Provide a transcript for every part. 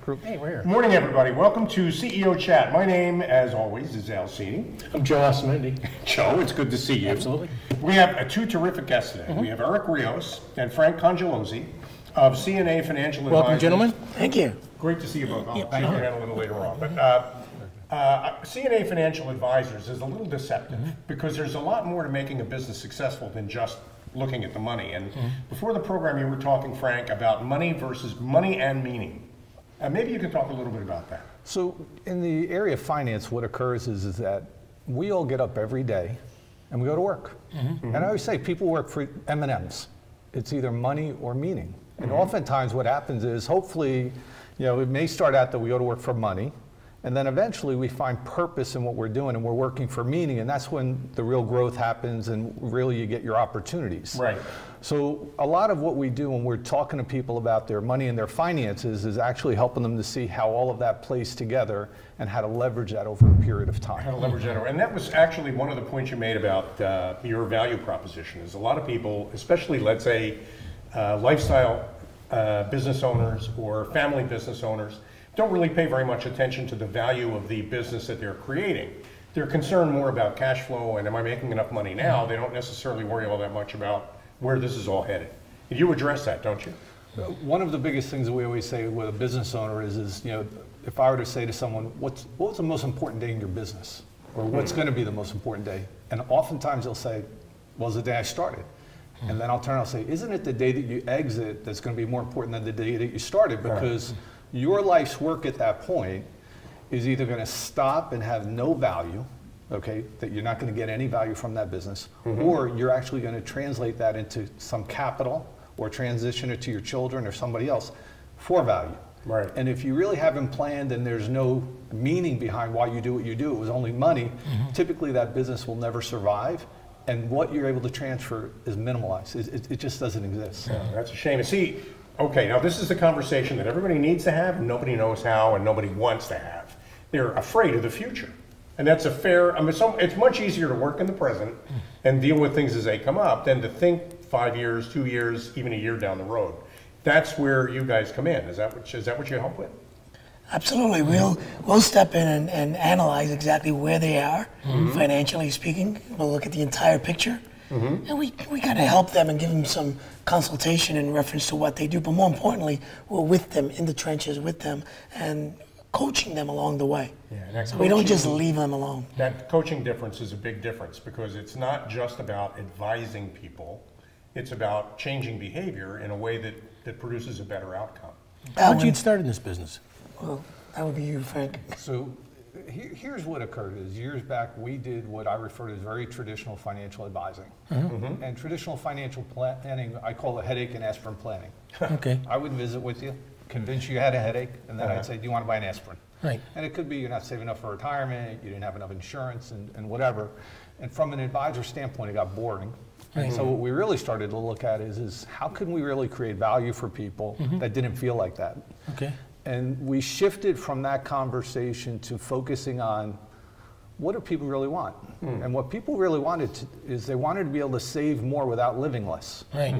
Group. Hey, we're here. Good morning, everybody. Welcome to CEO Chat. My name, as always, is Al Cini. I'm Joe Osmendi. Joe, it's good to see you. Absolutely. We have two terrific guests today. We have Eric Rios and Frank Congelosi of CNA Financial Advisors. Welcome, gentlemen. Thank you. Great to see you both. I'll thank you again a little later on. But CNA Financial Advisors is a little deceptive because there's a lot more to making a business successful than just looking at the money. And before the program, you were talking, Frank, about money versus money and meaning. Maybe you could talk a little bit about that. So in the area of finance, what occurs is that we all get up every day and we go to work. And I always say people work for M&Ms. It's either money or meaning. And oftentimes what happens is hopefully, you know, it may start out that we go to work for money, and then eventually we find purpose in what we're doing and we're working for meaning, and that's when the real growth happens and really you get your opportunities. Right. So a lot of what we do when we're talking to people about their money and their finances is actually helping them to see how all of that plays together and how to leverage that over a period of time. How to leverage that over. And that was actually one of the points you made about your value proposition is a lot of people, especially let's say lifestyle business owners or family business owners, don't really pay very much attention to the value of the business that they're creating. They're concerned more about cash flow and am I making enough money now? They don't necessarily worry all that much about where this is all headed. You address that, don't you? One of the biggest things that we always say with a business owner is you know, if I were to say to someone, what's the most important day in your business? Or what's going to be the most important day? And oftentimes they'll say, well, it's the day I started. And then I'll turn and I'll say, isn't it the day that you exit that's going to be more important than the day that you started? Because your life's work at that point is either going to stop and have no value, okay, that you're not going to get any value from that business, or you're actually going to translate that into some capital or transition it to your children or somebody else for value. Right. And if you really haven't planned and there's no meaning behind why you do what you do, it was only money, typically that business will never survive. And what you're able to transfer is minimalized. It just doesn't exist. Yeah, that's a shame. And see, okay, now this is the conversation that everybody needs to have and nobody knows how and nobody wants to have. They're afraid of the future. And that's a fair, I mean, it's much easier to work in the present and deal with things as they come up than to think 5 years, 2 years, even a year down the road. That's where you guys come in. Is that what you help with? Absolutely. We'll step in and analyze exactly where they are, financially speaking. We'll look at the entire picture. And we kind of help them and give them some consultation in reference to what they do. But more importantly, we're with them in the trenches with them and coaching them along the way. Yeah, so we don't just leave them alone. That coaching difference is a big difference because it's not just about advising people. It's about changing behavior in a way that produces a better outcome. How did you get started in this business? Well, that would be you, Frank. So here's what occurred is years back we did what I refer to as very traditional financial advising. And traditional financial planning, I call it headache and aspirin planning. Okay. I would visit with you, convince you had a headache, and then I'd say, do you want to buy an aspirin? Right. And it could be you're not saving enough for retirement, you didn't have enough insurance and whatever. And from an advisor standpoint, it got boring. And so what we really started to look at is how can we really create value for people that didn't feel like that? Okay. And we shifted from that conversation to focusing on what do people really want? And what people really wanted is they wanted to be able to save more without living less. Right.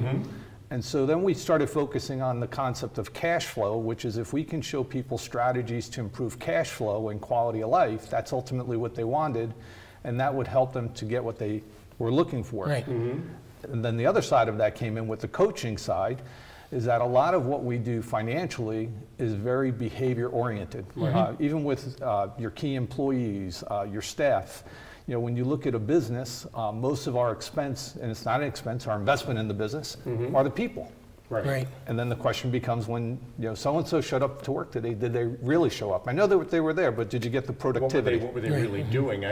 And so then we started focusing on the concept of cash flow, which is if we can show people strategies to improve cash flow and quality of life, that's ultimately what they wanted, and that would help them to get what they were looking for. Right. And then the other side of that came in with the coaching side, is that a lot of what we do financially is very behavior oriented. Even with your key employees, your staff, you know, when you look at a business, most of our expense, and it's not an expense, our investment in the business are the people. Right. And then the question becomes when, you know, so-and-so showed up to work today, did they really show up? I know that they were there, but did you get the productivity? What were they really doing?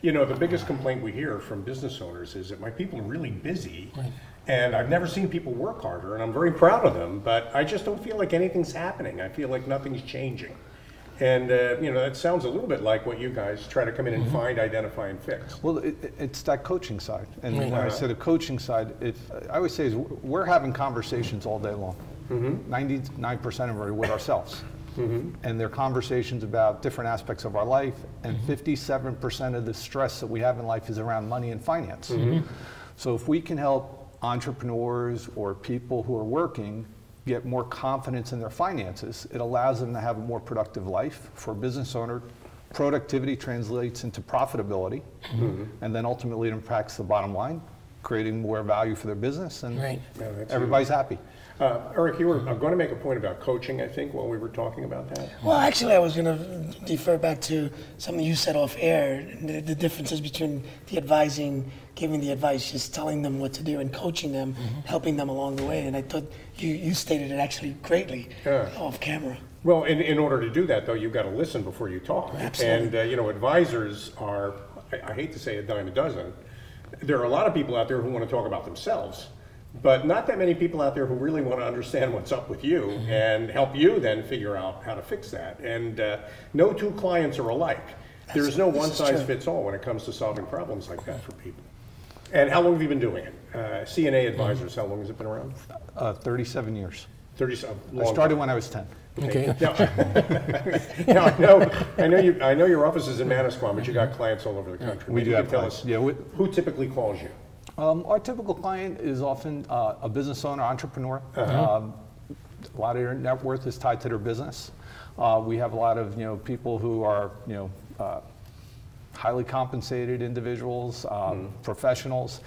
You know, the biggest complaint we hear from business owners is that my people are really busy and I've never seen people work harder and I'm very proud of them, but I just don't feel like anything's happening. I feel like nothing's changing. And, you know, that sounds a little bit like what you guys try to come in and find, identify, and fix. Well, it's that coaching side. And when I say the coaching side, I always say is we're having conversations all day long. 99% of them are with ourselves. And they're conversations about different aspects of our life. And 57% of the stress that we have in life is around money and finance. So if we can help entrepreneurs or people who are working get more confidence in their finances, it allows them to have a more productive life. For a business owner, productivity translates into profitability, and then ultimately it impacts the bottom line, creating more value for their business, and Right. everybody's happy. Eric, you were going to make a point about coaching, I think, while we were talking about that. Well, actually, I was going to defer back to something you said off air, the differences between the advising, giving the advice, just telling them what to do, and coaching them, helping them along the way. And I thought you stated it actually greatly off camera. Well, in order to do that, though, you've got to listen before you talk. Absolutely. And, you know, advisors are, I hate to say a dime a dozen. There are a lot of people out there who want to talk about themselves, but not that many people out there who really want to understand what's up with you and help you then figure out how to fix that. And no two clients are alike. There is no one size fits all when it comes to solving problems like that for people. And how long have you been doing it? CNA Advisors, how long has it been around? 37 years. 37. I started when I was 10. Okay. Now, I know your office is in Manasquan, but you got clients all over the country. We do Maybe you have can tell clients. us Yeah, who typically calls you. Our typical client is often a business owner, entrepreneur. A lot of their net worth is tied to their business. We have a lot of people who are highly compensated individuals, professionals,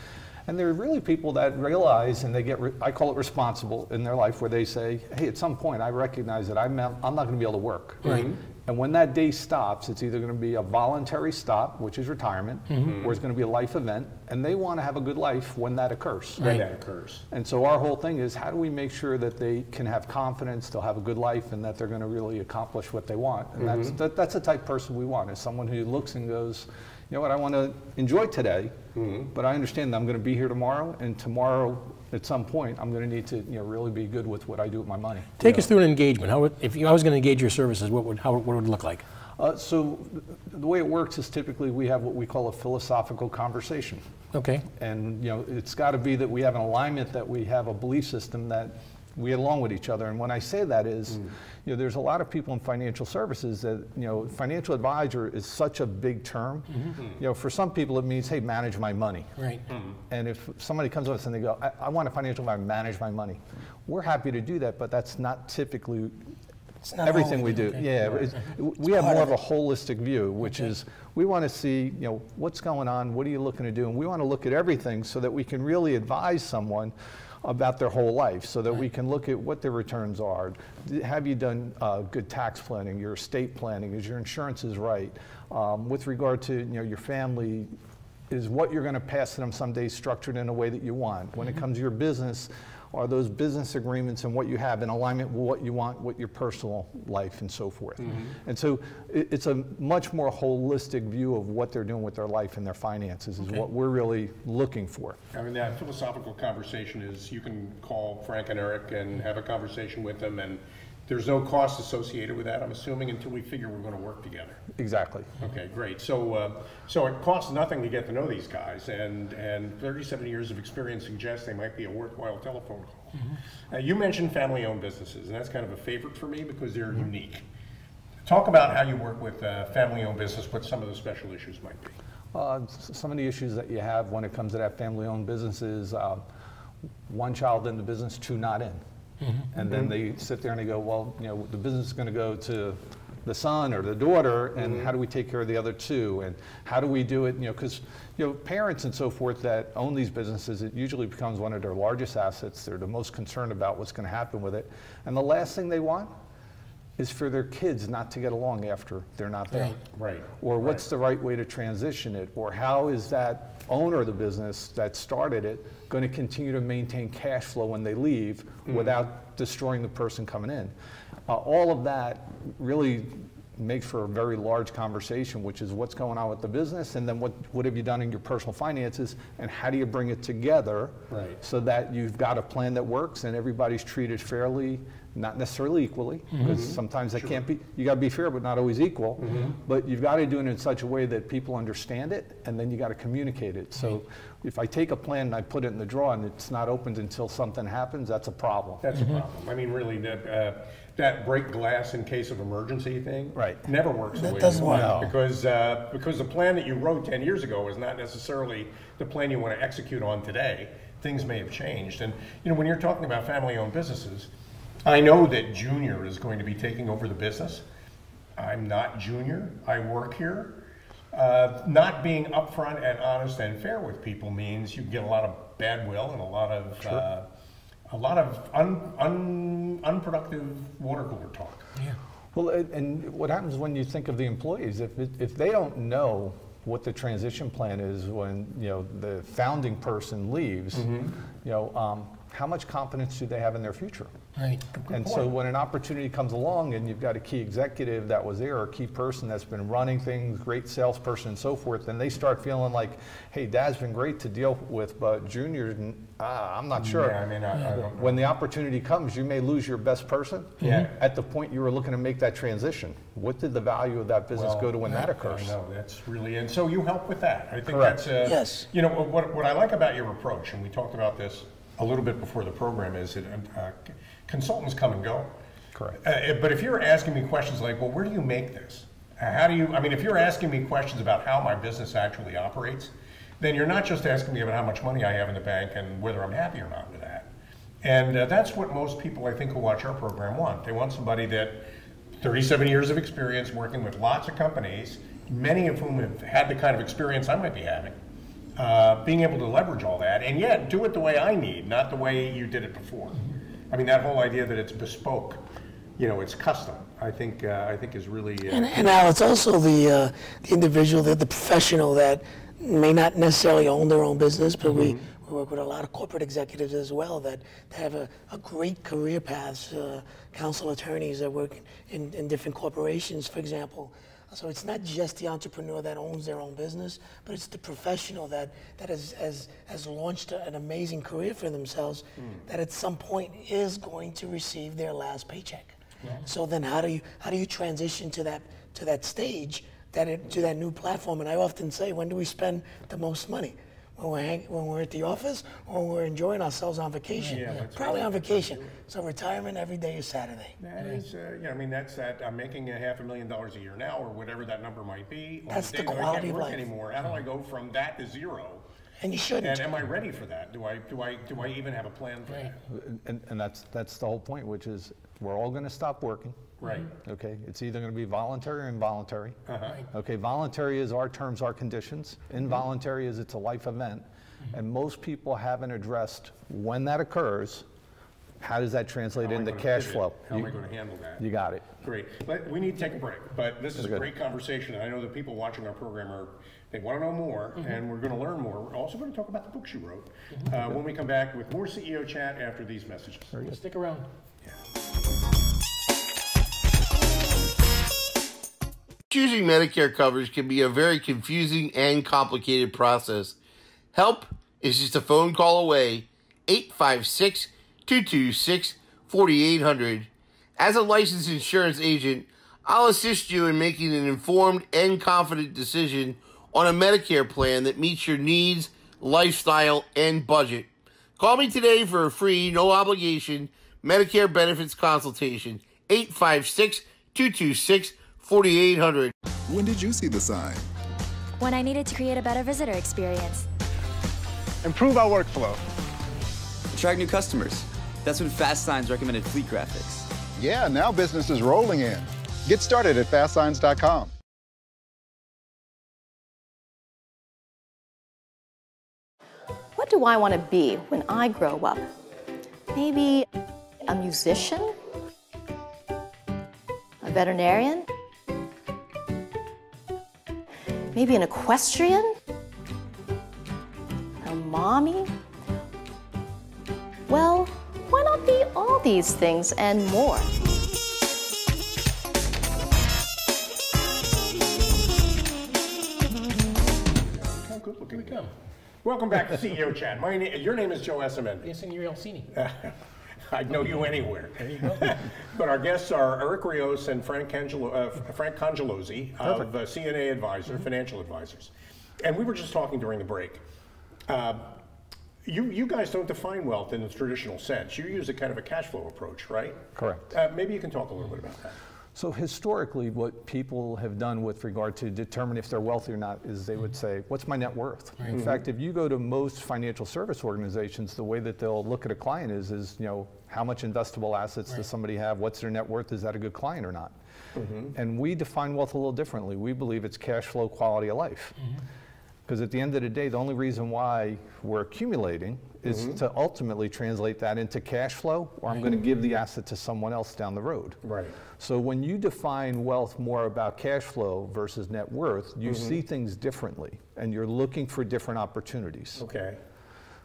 and they're really people that realize, and they get I call it responsible in their life, where they say, hey, at some point I recognize that I'm not going to be able to work. Right. And when that day stops, it's either going to be a voluntary stop, which is retirement, or it's going to be a life event, and they want to have a good life when that occurs. When that occurs. And so our whole thing is, how do we make sure that they can have confidence, they'll have a good life, and that they're going to really accomplish what they want? And that's the type of person we want, is someone who looks and goes, you know what, I want to enjoy today, but I understand that I'm going to be here tomorrow, and tomorrow, at some point, I'm going to need to really be good with what I do with my money. Take us through an engagement. How if I was going to engage your services, what would it look like? So the way it works is typically we have what we call a philosophical conversation. Okay. And it's got to be that we have an alignment, that we have a belief system that we get along with each other. And when I say that is, there's a lot of people in financial services that, financial advisor is such a big term. For some people it means, hey, manage my money. Right. And if somebody comes to us and they go, I want a financial advisor to manage my money, we're happy to do that, but that's not typically everything we do. Okay. Yeah, we have more of a holistic view, which is we want to see, what's going on, what are you looking to do, and we want to look at everything so that we can really advise someone about their whole life, so that we can look at what their returns are. Have you done good tax planning, your estate planning, is your insurances right? With regard to your family, is what you're going to pass to them someday structured in a way that you want? When it comes to your business, are those business agreements and what you have in alignment with what you want with your personal life and so forth? And so it's a much more holistic view of what they're doing with their life and their finances is what we're really looking for. I mean, that philosophical conversation is, you can call Frank and Eric and have a conversation with them, and there's no cost associated with that, I'm assuming, until we figure we're going to work together. Exactly. Okay, great. So, so it costs nothing to get to know these guys, and 37 years of experience suggests they might be a worthwhile telephone call. You mentioned family-owned businesses, and that's kind of a favorite for me because they're unique. Talk about how you work with family-owned business, what some of the special issues might be. Some of the issues that you have when it comes to that family-owned business is one child in the business, two not in. And then they sit there and they go, well, the business is going to go to the son or the daughter, and how do we take care of the other two? And how do we do it? Because parents and so forth that own these businesses, it usually becomes one of their largest assets. They're the most concerned about what's going to happen with it. And the last thing they want is for their kids not to get along after they're not there. Right. Or what's the right way to transition it? Or how is that owner of the business that started it going to continue to maintain cash flow when they leave without destroying the person coming in? All of that really makes for a very large conversation, which is what's going on with the business, and then what have you done in your personal finances, and how do you bring it together so that you've got a plan that works and everybody's treated fairly, not necessarily equally, because sometimes that can't be, you got to be fair but not always equal, but you've got to do it in such a way that people understand it, and then you got to communicate it. So if I take a plan and I put it in the drawer and it's not opened until something happens, that's a problem. That's a problem. I mean, really, that break glass in case of emergency thing never works the way you want, because the plan that you wrote 10 years ago is not necessarily the plan you want to execute on today. Things may have changed. And when you're talking about family-owned businesses, I know that Junior is going to be taking over the business. I'm not Junior. I work here. Not being upfront and honest and fair with people means you get a lot of bad will and a lot of unproductive water cooler talk. Yeah. Well, and what happens when you think of the employees, if they don't know what the transition plan is when, you know, the founding person leaves, you know, how much confidence do they have in their future? Right. And so when an opportunity comes along and you've got a key executive that was there, or a key person that's been running things, great salesperson and so forth, then they start feeling like, hey, Dad's been great to deal with, but Junior, I'm not sure. Yeah, I mean, I don't know. When the opportunity comes, you may lose your best person. Yeah. At the point you were looking to make that transition. What did the value of that business go to when that occurs? I know, that's really, and so you help with that. I think Correct. that's, Yes. you know, what I like about your approach, and we talked about this a little bit before the program, is that consultants come and go. Correct. But if you're asking me questions like, well, where do you make this? How do you, I mean, if you're asking me questions about how my business actually operates, then you're not just asking me about how much money I have in the bank and whether I'm happy or not with that. And that's what most people, I think, who watch our program want. They want somebody that 37 years of experience working with lots of companies, many of whom have had the kind of experience I might be having. Being able to leverage all that, and yet do it the way I need, not the way you did it before. I mean, that whole idea that it's bespoke, you know, it's custom, I think is really... And Al, it's also the individual, the professional that may not necessarily own their own business, but we work with a lot of corporate executives as well that have a great career paths, counsel attorneys that work in different corporations, for example. So it's not just the entrepreneur that owns their own business, but it's the professional that has launched an amazing career for themselves that at some point is going to receive their last paycheck. Yeah. So then how do you transition to that stage, to that new platform? And I often say, when do we spend the most money? When we're at the office, or when we're enjoying ourselves on vacation? Yeah, probably on vacation. So retirement every day is Saturday. That is, yeah, I mean, that's that. I'm making $500,000 a year now, or whatever that number might be. That's on the days that I quality can't of work life. anymore. How do I go from that to zero? And you shouldn't. And am I ready for that? Do I even have a plan for that? And that's the whole point, which is we're all going to stop working. Right. Okay, it's either going to be voluntary or involuntary. Uh-huh. Okay, voluntary is our terms, our conditions. Involuntary is it's a life event. And most people haven't addressed when that occurs, how does that translate How am I into gonna cash pivot? flow? How am I going to handle that? You got it. Great. But we need to take a break. But this is a Good. great conversation. I know that people watching our program they want to know more, and we're going to learn more. We're also going to talk about the books you wrote when we come back with more CEO Chat after these messages. Stick around. Choosing Medicare coverage can be a very confusing and complicated process. Help is just a phone call away, 856-226-4800. As a licensed insurance agent, I'll assist you in making an informed and confident decision on a Medicare plan that meets your needs, lifestyle, and budget. Call me today for a free, no-obligation Medicare benefits consultation, 856-226-4800. When did you see the sign? When I needed to create a better visitor experience. Improve our workflow. Attract new customers. That's when Fast Signs recommended Fleet Graphics. Yeah, now business is rolling in. Get started at fastsigns.com. What do I want to be when I grow up? Maybe a musician? A veterinarian? Maybe an equestrian? A mommy? Well, why not be all these things and more? How good looking. Here we come. Welcome back to CEO Chat. Your name is Joe Essemen. Yes, and you're Elsini. I'd know you anywhere. There you go. But our guests are Eric Rios and Frank Congelozzi of CNA Advisor, Financial Advisors. And we were just talking during the break. You guys don't define wealth in the traditional sense. You use a kind of a cash flow approach, right? Correct. Maybe you can talk a little bit about that. So historically, what people have done with regard to determine if they're wealthy or not is they would say, what's my net worth? In fact, if you go to most financial service organizations, the way that they'll look at a client is you know, how much investable assets does somebody have? What's their net worth? Is that a good client or not? And we define wealth a little differently. We believe it's cash flow, quality of life. Because at the end of the day, the only reason why we're accumulating is to ultimately translate that into cash flow, or I'm going to give the asset to someone else down the road. Right. So when you define wealth more about cash flow versus net worth, you see things differently, and you're looking for different opportunities. Okay.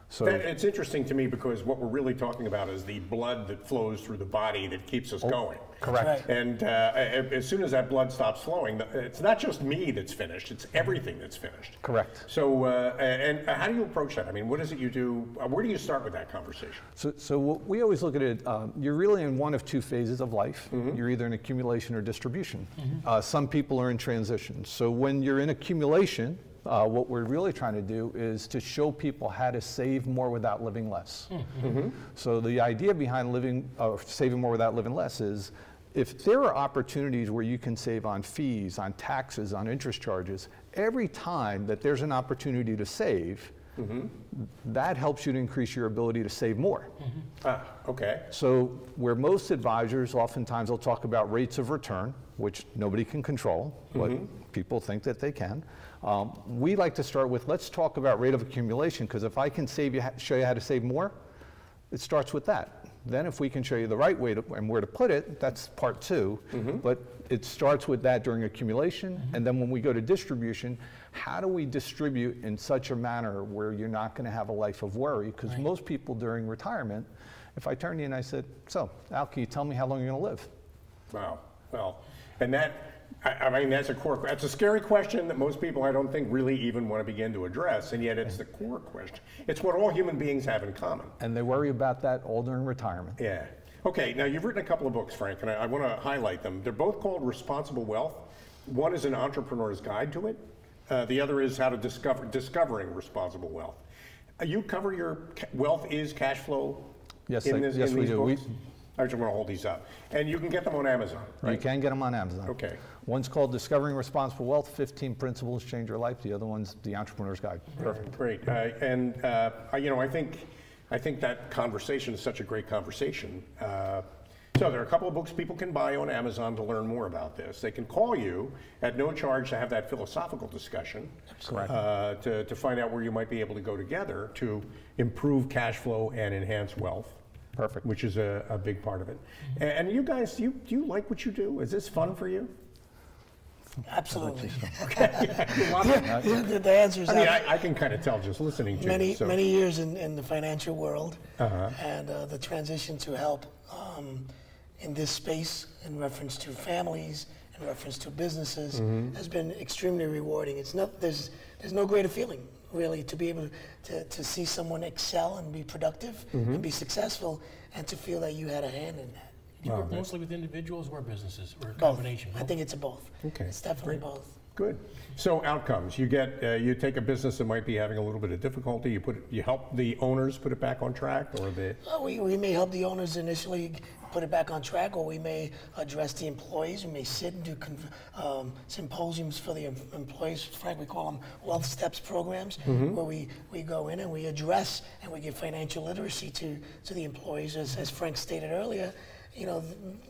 So It's interesting to me because what we're really talking about is the blood that flows through the body that keeps us going. correct. Right. And as soon as that blood stops flowing, it's not just me that's finished, it's everything that's finished. Correct. So, and how do you approach that? I mean, what is it you do? Where do you start with that conversation? So what we always look at it, you're really in one of two phases of life. You're either in accumulation or distribution. Some people are in transition. So when you're in accumulation, what we're really trying to do is to show people how to save more without living less. So the idea behind saving more without living less is if there are opportunities where you can save on fees, on taxes, on interest charges, every time that there's an opportunity to save, that helps you to increase your ability to save more. Okay. So where most advisors, oftentimes they'll talk about rates of return, which nobody can control, but people think that they can. We like to start with, let's talk about rate of accumulation, because if I can show you how to save more, it starts with that. Then if we can show you the right way and where to put it, that's part two. But it starts with that during accumulation. And then when we go to distribution, how do we distribute in such a manner where you're not going to have a life of worry? Because most people during retirement, if I turned to you and I said, so Al, can you tell me how long you're going to live? Wow. Well, and that, I mean, that's a scary question that most people, I don't think, really even want to begin to address, and yet it's the core question. It's what all human beings have in common. And they worry about that all during retirement. Yeah. Okay, now you've written a couple of books, Frank, and I want to highlight them. They're both called Responsible Wealth. One is an entrepreneur's guide to it. The other is how to discovering responsible wealth. You cover your wealth is cash flow. Yes, in yes, these we do. books? I just want to hold these up. And you can get them on Amazon, right? You can get them on Amazon. Okay. One's called Discovering Responsible Wealth, 15 Principles Change Your Life. The other one's The Entrepreneur's Guide. Perfect, great. You know, I think that conversation is such a great conversation. So there are a couple of books people can buy on Amazon to learn more about this. They can call you at no charge to have that philosophical discussion. Correct. To find out where you might be able to go together to improve cash flow and enhance wealth. Perfect. Which is a big part of it. And you guys, do you like what you do? Is this fun for you? Absolutely. Okay. The answer is I can kind of tell just listening to you. many years in the financial world, and the transition to help in this space in reference to families, in reference to businesses, has been extremely rewarding. There's no greater feeling, really, to be able to see someone excel and be productive and be successful, and to feel that you had a hand in that. Do you work mostly with individuals or businesses, or a Both. combination? I think it's a both. Okay. It's definitely both. Good. So outcomes. You get you take a business that might be having a little bit of difficulty. You help the owners put it back on track, or the. We may help the owners initially put it back on track, or we may address the employees. We may sit and do symposiums for the employees. Frank, we call them wealth steps programs, where we go in and we address and we give financial literacy to the employees. As Frank stated earlier, you know,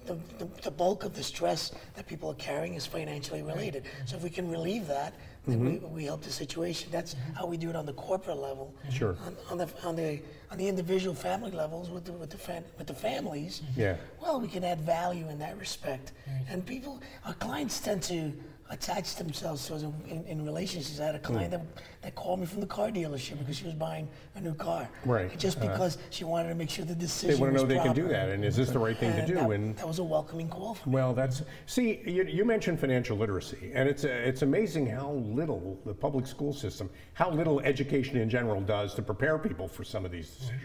the bulk of the stress that people are carrying is financially related. So if we can relieve that, then we help the situation. That's how we do it on the corporate level. Sure. On the individual family levels with the families. Yeah. Well, we can add value in that respect. And our clients tend to attach themselves to us in relationships. I had a client that called me from the car dealership because she was buying a new car. Right. And just because she wanted to make sure the decision They want to know was they can do proper. that, and is this the right thing to do? That was a welcoming call for me. Well, you mentioned financial literacy, and it's amazing how little the public school system, how little education in general does to prepare people for some of these decisions.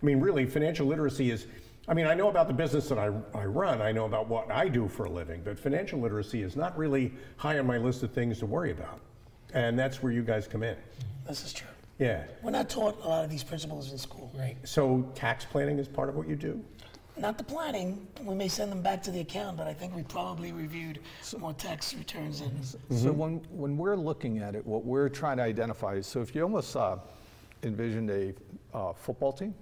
I mean, really, financial literacy is, I mean, I know about the business that I run, I know about what I do for a living, but financial literacy is not really high on my list of things to worry about. And that's where you guys come in. This is true. Yeah. We're not taught a lot of these principles in school. Right. So tax planning is part of what you do? not the planning. We may send them back to the account, but I think we probably reviewed more tax returns. And So when we're looking at it, what we're trying to identify is, so if you almost envisioned a football team,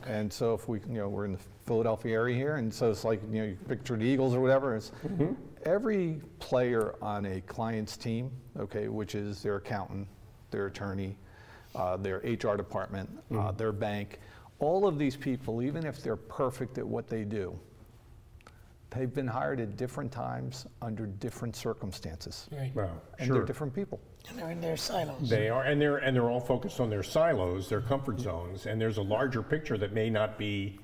and so if we, we're in the Philadelphia area here, and so it's like, you picture the Eagles or whatever, it's every player on a client's team, okay, which is their accountant, their attorney, their HR department, their bank, all of these people, even if they're perfect at what they do, they've been hired at different times under different circumstances. Right. Well, And sure. they're different people. and they're in their silos. They are, and they're all focused on their silos, their comfort zones, and there's a larger picture that may not be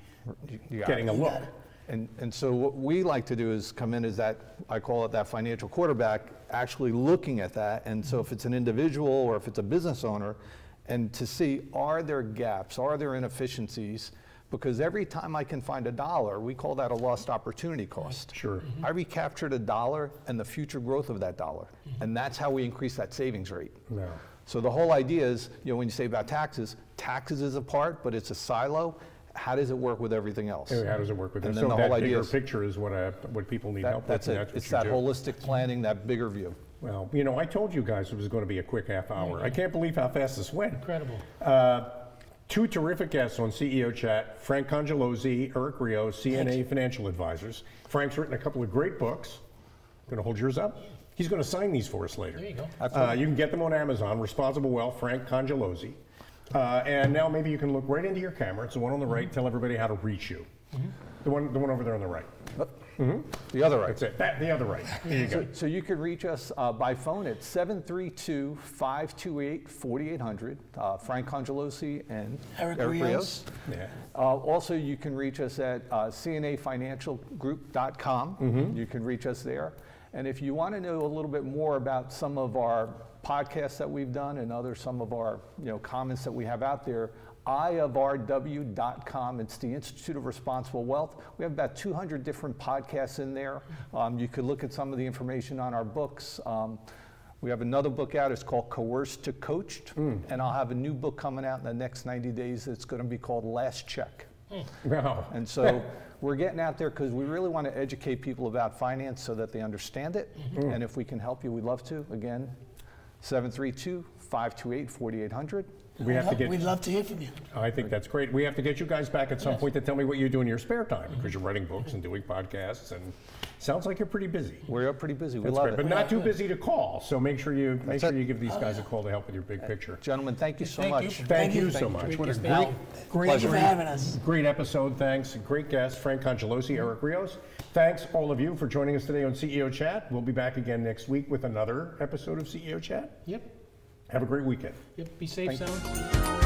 You got getting it. a look. And so what we like to do is come in as that, I call it that financial quarterback, actually looking at that. And so if it's an individual or if it's a business owner, and to see, are there gaps, are there inefficiencies? Because every time I can find a dollar, we call that a lost opportunity cost. Sure. I recaptured a dollar and the future growth of that dollar. And that's how we increase that savings rate. No. So the whole idea is, when you say about taxes is a part, but it's a silo. How does it work with everything else? How does it work with And it? then So the that whole idea bigger is picture is what people need help with. that's it. and that's what It's you that do. holistic planning, that bigger view. Well, I told you guys it was going to be a quick half hour. I can't believe how fast this went. Incredible. Two terrific guests on CEO Chat, Frank Congelosi, Eric Rios, CNA Financial Advisors. Frank's written a couple of great books. Going to hold yours up? He's going to sign these for us later. There you go. You can get them on Amazon, Responsible Wealth, Frank Congelosi. And now maybe you can look right into your camera. It's the one on the right. Tell everybody how to reach you. The one over there on the right. The other right. That's it. The other right. There you go. So you could reach us by phone at 732-528-4800, Frank Congelosi and Eric Rios. Yeah. Also, you can reach us at cnafinancialgroup.com. You can reach us there. And if you want to know a little bit more about some of our podcasts that we've done and some of our comments that we have out there, iofrw.com. It's the Institute of Responsible Wealth. We have about 200 different podcasts in there. You could look at some of the information on our books. We have another book out. It's called Coerced to Coached. And I'll have a new book coming out in the next 90 days. It's going to be called Last Check. Wow. And so we're getting out there because we really want to educate people about finance so that they understand it. And if we can help you, we'd love to. Again, 732-528-4800. We'd love to hear from you. I think that's great. We have to get you guys back at some point to tell me what you do in your spare time, because you're writing books and doing podcasts, and sounds like you're pretty busy. We're pretty busy. We That's love great, it. but not too busy to call. So make sure you give these guys a call to help with your big picture. Gentlemen, thank you so much. Thank you so much. What a great Thank you for having us. Great episode. Thanks. Great guest, Frank Congelosi, Eric Rios. Thanks all of you for joining us today on CEO Chat. We'll be back again next week with another episode of CEO Chat. Yep. Have a great weekend. Yep. Be safe, Sal.